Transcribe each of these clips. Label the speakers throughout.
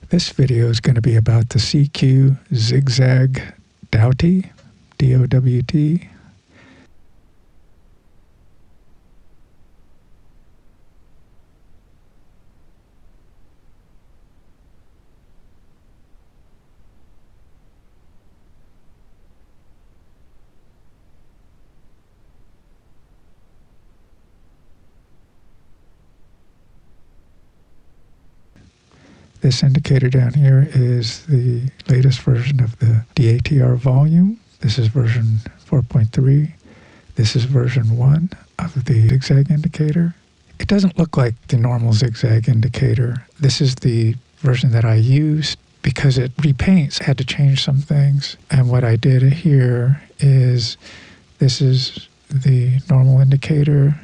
Speaker 1: This video is going to be about the cQ-ZigZag DowT, D-O-W-T. This indicator down here is the latest version of the DATR volume. This is version 4.3. This is version 1 of the zigzag indicator. It doesn't look like the normal zigzag indicator. This is the version that I used because it repaints. I had to change some things. And what I did here is, this is the normal indicator,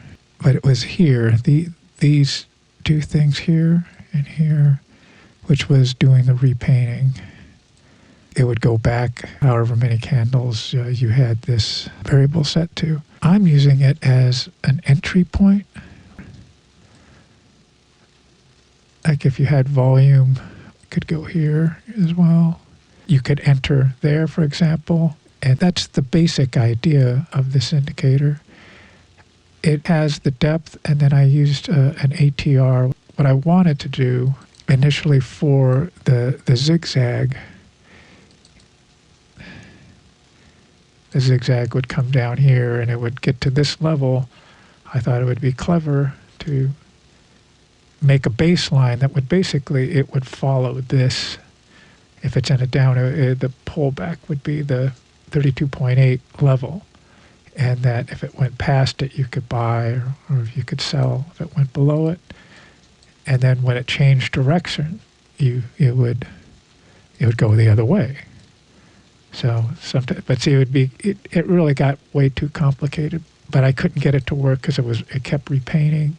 Speaker 1: but it was here. These two things here and here, which was doing the repainting. It would go back however many candles you had this variable set to. I'm using it as an entry point. Like if you had volume, it could go here as well. You could enter there, for example, and that's the basic idea of this indicator. It has the depth, and then I used an ATR. What I wanted to do initially for the zigzag, the zigzag would come down here and it would get to this level. I thought it would be clever to make a baseline that would basically, it would follow this. If it's in a down, the pullback would be the 32.8 level, and that if it went past it, you could buy, or if you could sell if it went below it. And then when it changed direction, it would go the other way. So sometimes, but see, it really got way too complicated. But I couldn't get it to work because it kept repainting.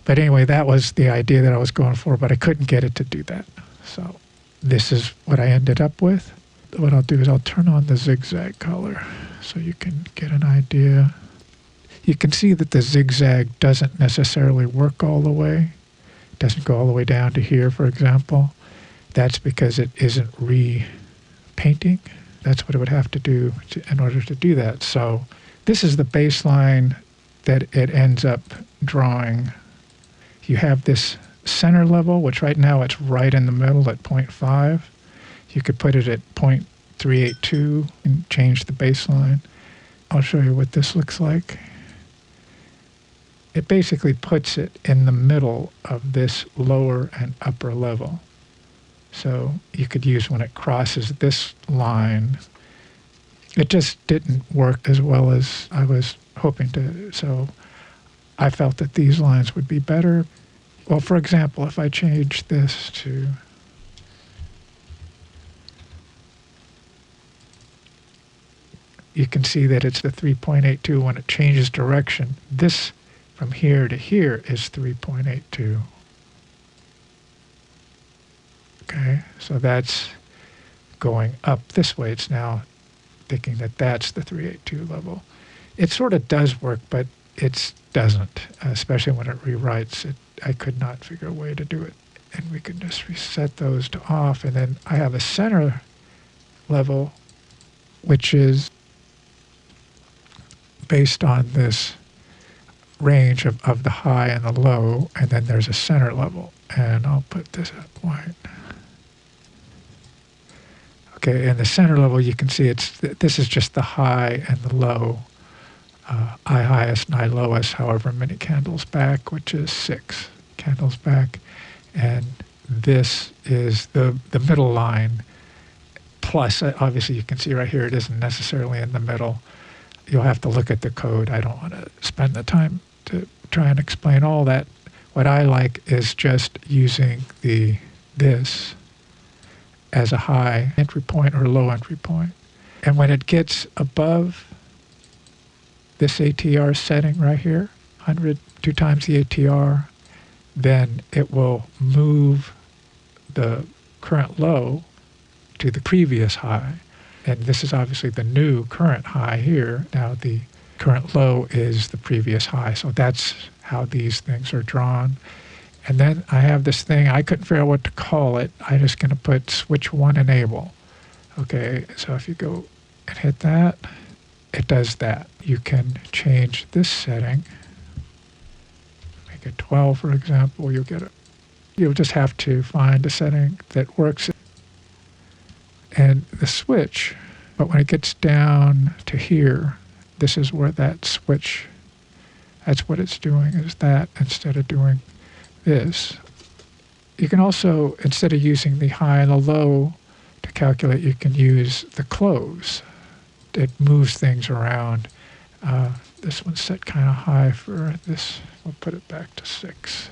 Speaker 1: But anyway, that was the idea that I was going for, but I couldn't get it to do that. So this is what I ended up with. What I'll do is I'll turn on the zigzag color so you can get an idea. You can see that the zigzag doesn't necessarily work all the way. Doesn't go all the way down to here, for example. That's because it isn't repainting. That's what it would have to do in order to do that. So this is the baseline that it ends up drawing. You have this center level, which right now it's right in the middle at 0.5. You could put it at 0.382 and change the baseline. I'll show you what this looks like. It basically puts it in the middle of this lower and upper level. So you could use when it crosses this line. It just didn't work as well as I was hoping to. So I felt that these lines would be better. Well, for example, if I change this to you can see that it's the 3.82 when it changes direction. This from here to here is 3.82. Okay, so that's going up this way. It's now thinking that that's the 3.82 level. It sort of does work, but it doesn't, especially when it rewrites it. I could not figure a way to do it. And we can just reset those to off. And then I have a center level, which is based on this range of the high and the low, and then there's a center level, and I'll put this at white. Okay, in the center level you can see this is just the high and the low, I highest and I lowest, however many candles back, which is 6 candles back, and this is the middle line, plus obviously you can see right here it isn't necessarily in the middle. You'll have to look at the code. I don't want to spend the time to try and explain all that. What I like is just using this as a high entry point or low entry point. And when it gets above this ATR setting right here, 100, 2 times the ATR, then it will move the current low to the previous high. And this is obviously the new current high here. Now the current low is the previous high. So that's how these things are drawn. And then I have this thing, I couldn't figure out what to call it. I'm just going to put switch 1 enable. Okay, so if you go and hit that, it does that. You can change this setting. Make it 12, for example. You'll just have to find a setting that works. And the switch, but when it gets down to here, this is where that switch, that's what it's doing, is that instead of doing this. You can also, instead of using the high and the low to calculate, you can use the close. It moves things around. This one's set kind of high for this. We'll put it back to 6.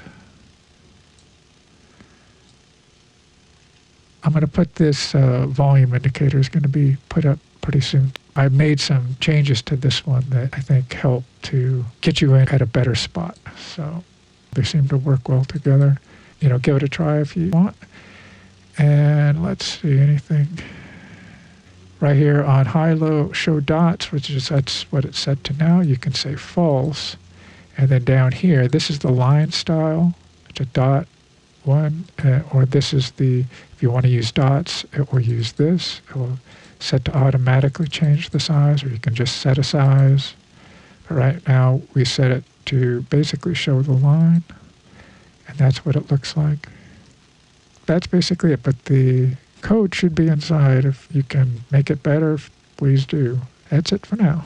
Speaker 1: I'm going to put this volume indicator is going to be put up pretty soon. I made some changes to this one that I think help to get you in at a better spot. So they seem to work well together. Give it a try if you want. And let's see, anything right here on high-low show dots, that's what it's set to now. You can say false. And then down here, this is the line style. It's a dot 1, or this is if you want to use dots, it will use this. It will set to automatically change the size, or you can just set a size. But right now, we set it to basically show the line, and that's what it looks like. That's basically it, but the code should be inside. If you can make it better, please do. That's it for now.